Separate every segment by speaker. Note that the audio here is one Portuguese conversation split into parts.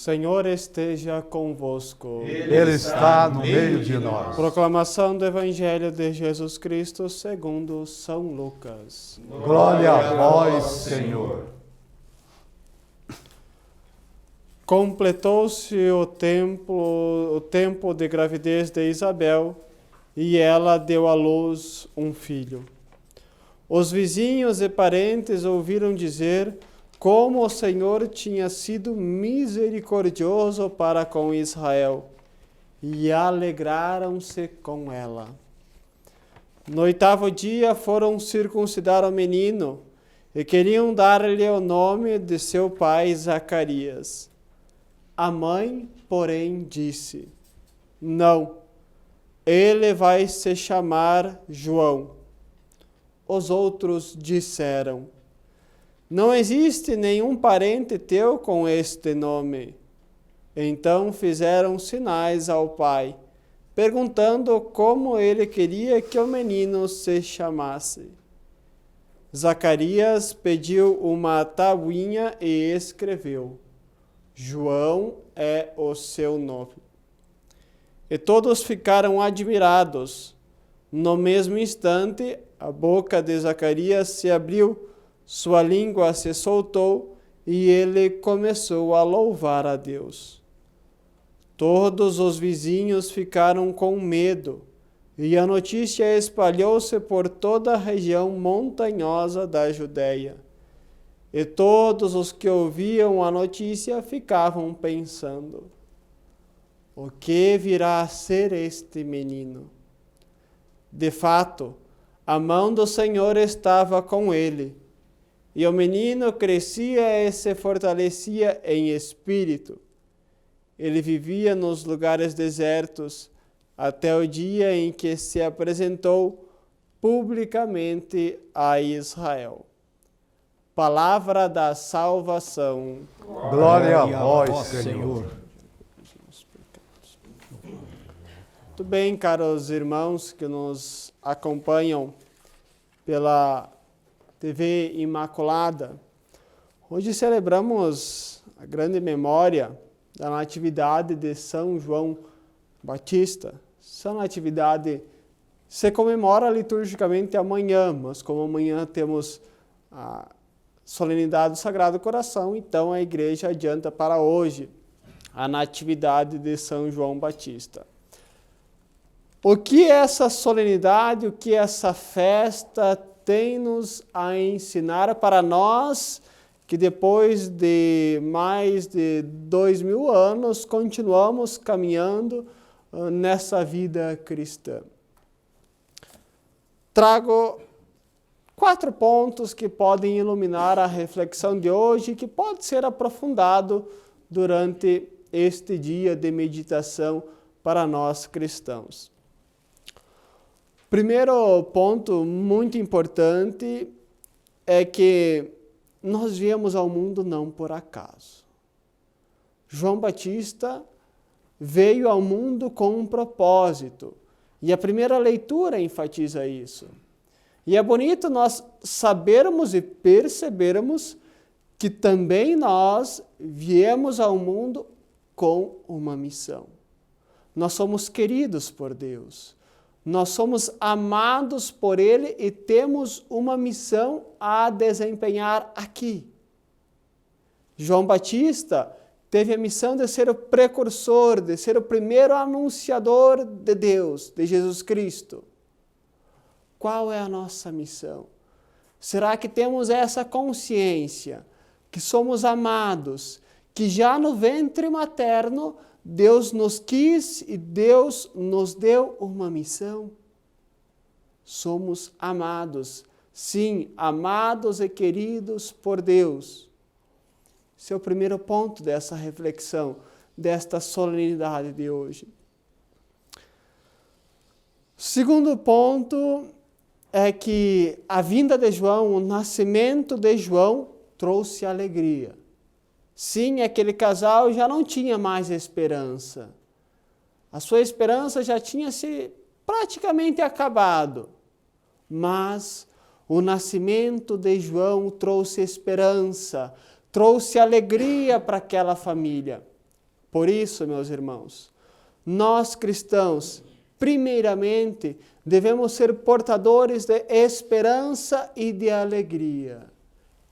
Speaker 1: Senhor esteja convosco.
Speaker 2: Ele está no meio de nós.
Speaker 1: Proclamação do Evangelho de Jesus Cristo segundo São Lucas.
Speaker 2: Glória a vós, Senhor.
Speaker 1: Completou-se o tempo de gravidez de Isabel e ela deu à luz um filho. Os vizinhos e parentes ouviram dizer como o Senhor tinha sido misericordioso para com Israel, e alegraram-se com ela. No 8º dia foram circuncidar o menino, e queriam dar-lhe o nome de seu pai Zacarias. A mãe, porém, disse: Não, ele vai se chamar João. Os outros disseram: Não existe nenhum parente teu com este nome. Então fizeram sinais ao pai, perguntando como ele queria que o menino se chamasse. Zacarias pediu uma tabuinha e escreveu: João é o seu nome. E todos ficaram admirados. No mesmo instante, a boca de Zacarias se abriu, sua língua se soltou e ele começou a louvar a Deus. Todos os vizinhos ficaram com medo e a notícia espalhou-se por toda a região montanhosa da Judeia. E todos os que ouviam a notícia ficavam pensando: o que virá a ser este menino? De fato, a mão do Senhor estava com ele. E o menino crescia e se fortalecia em espírito. Ele vivia nos lugares desertos até o dia em que se apresentou publicamente a Israel. Palavra da salvação.
Speaker 2: Glória a vós, Senhor.
Speaker 1: Muito bem, caros irmãos que nos acompanham pela TV Imaculada. Hoje celebramos a grande memória da Natividade de São João Batista. Essa Natividade se comemora liturgicamente amanhã, mas como amanhã temos a solenidade do Sagrado Coração, então a Igreja adianta para hoje a Natividade de São João Batista. O que essa solenidade, o que essa festa tem-nos a ensinar para nós que depois de mais de 2000 anos continuamos caminhando nessa vida cristã? Trago 4 pontos que podem iluminar a reflexão de hoje e que pode ser aprofundado durante este dia de meditação para nós cristãos. Primeiro ponto muito importante é que nós viemos ao mundo não por acaso. João Batista veio ao mundo com um propósito, e a primeira leitura enfatiza isso. E é bonito nós sabermos e percebermos que também nós viemos ao mundo com uma missão. Nós somos queridos por Deus. Nós somos amados por Ele e temos uma missão a desempenhar aqui. João Batista teve a missão de ser o precursor, de ser o primeiro anunciador de Deus, de Jesus Cristo. Qual é a nossa missão? Será que temos essa consciência que somos amados, que já no ventre materno Deus nos quis e Deus nos deu uma missão? Somos amados, sim, amados e queridos por Deus. Esse é o primeiro ponto dessa reflexão, desta solenidade de hoje. Segundo ponto é que a vinda de João, o nascimento de João, trouxe alegria. Sim, aquele casal já não tinha mais esperança. A sua esperança já tinha se praticamente acabado. Mas o nascimento de João trouxe esperança, trouxe alegria para aquela família. Por isso, meus irmãos, nós cristãos, primeiramente, devemos ser portadores de esperança e de alegria.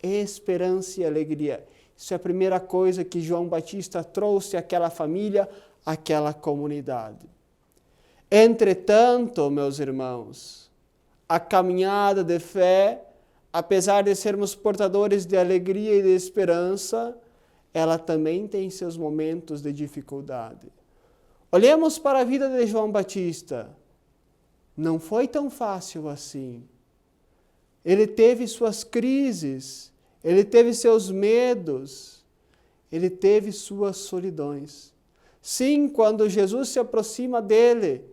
Speaker 1: Esperança e alegria. Isso é a primeira coisa que João Batista trouxe àquela família, àquela comunidade. Entretanto, meus irmãos, a caminhada de fé, apesar de sermos portadores de alegria e de esperança, ela também tem seus momentos de dificuldade. Olhemos para a vida de João Batista. Não foi tão fácil assim. Ele teve suas crises, ele teve seus medos, ele teve suas solidões. Sim, quando Jesus se aproxima dele,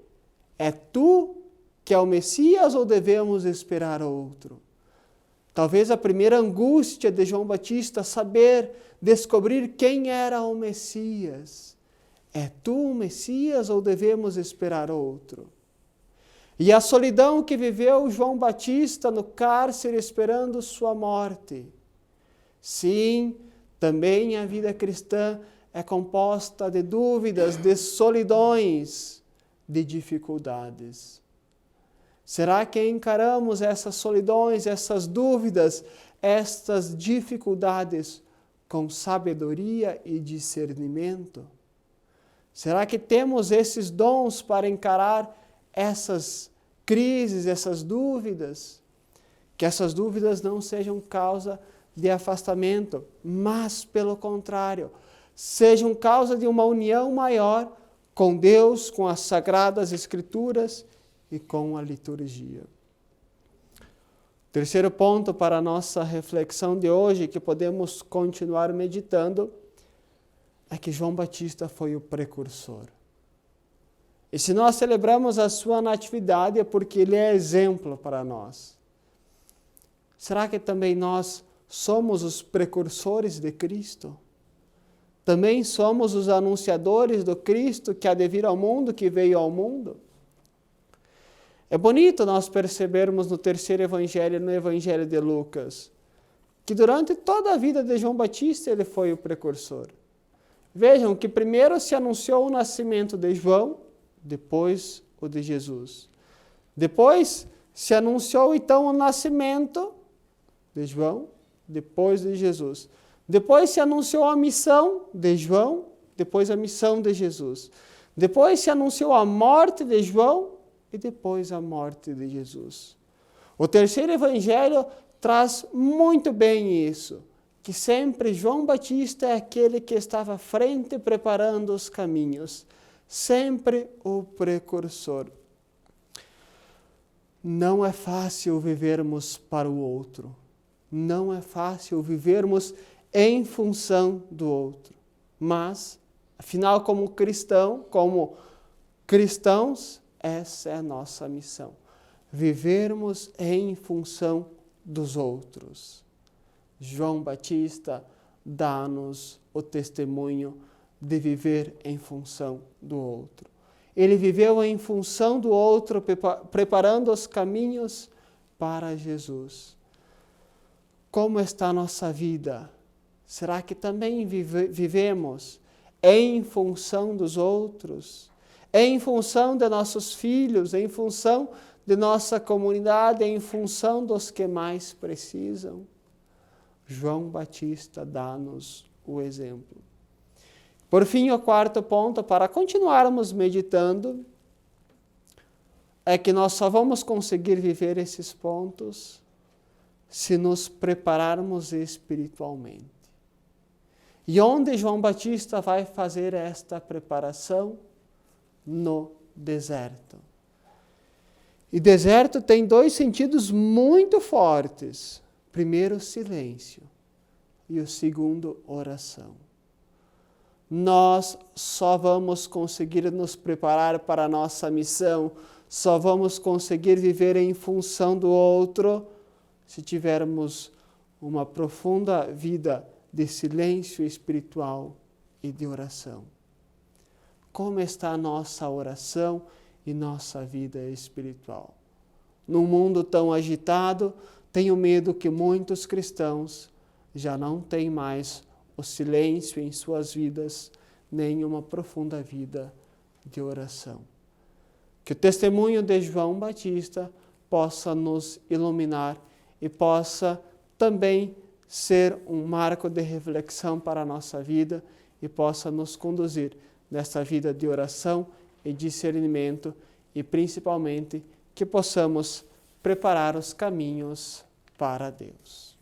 Speaker 1: é tu que é o Messias ou devemos esperar outro? Talvez a primeira angústia de João Batista descobrir quem era o Messias. É tu o Messias ou devemos esperar outro? E a solidão que viveu João Batista no cárcere esperando sua morte. Sim, também a vida cristã é composta de dúvidas, de solidões, de dificuldades. Será que encaramos essas solidões, essas dúvidas, estas dificuldades com sabedoria e discernimento? Será que temos esses dons para encarar essas crises, essas dúvidas? Que essas dúvidas não sejam causa de afastamento, mas, pelo contrário, sejam causa de uma união maior com Deus, com as Sagradas Escrituras e com a liturgia. Terceiro ponto para a nossa reflexão de hoje, que podemos continuar meditando, é que João Batista foi o precursor. E se nós celebramos a sua natividade é porque ele é exemplo para nós. Será que também nós somos os precursores de Cristo? Também somos os anunciadores do Cristo que há de vir ao mundo, que veio ao mundo? É bonito nós percebermos no terceiro evangelho, no evangelho de Lucas, que durante toda a vida de João Batista ele foi o precursor. Vejam que primeiro se anunciou o nascimento de João, depois o de Jesus. Depois se anunciou então o nascimento de João, depois de Jesus. Depois se anunciou a missão de João, depois a missão de Jesus. Depois se anunciou a morte de João e depois a morte de Jesus. O terceiro evangelho traz muito bem isso, que sempre João Batista é aquele que estava à frente preparando os caminhos, sempre o precursor. Não é fácil vivermos para o outro, não é fácil vivermos em função do outro, mas, afinal, como cristãos, essa é a nossa missão, vivermos em função dos outros. João Batista dá-nos o testemunho de viver em função do outro. Ele viveu em função do outro, preparando os caminhos para Jesus. Como está a nossa vida? Será que também vivemos em função dos outros? Em função de nossos filhos, em função de nossa comunidade, em função dos que mais precisam? João Batista dá-nos o exemplo. Por fim, o quarto ponto, para continuarmos meditando, é que nós só vamos conseguir viver esses pontos se nos prepararmos espiritualmente. E onde João Batista vai fazer esta preparação? No deserto. E deserto tem dois sentidos muito fortes. Primeiro, silêncio. E o segundo, oração. Nós só vamos conseguir nos preparar para a nossa missão, só vamos conseguir viver em função do outro se tivermos uma profunda vida de silêncio espiritual e de oração. Como está a nossa oração e nossa vida espiritual? Num mundo tão agitado, tenho medo que muitos cristãos já não têm mais o silêncio em suas vidas, nem uma profunda vida de oração. Que o testemunho de João Batista possa nos iluminar e possa também ser um marco de reflexão para a nossa vida e possa nos conduzir nessa vida de oração e discernimento e principalmente que possamos preparar os caminhos para Deus.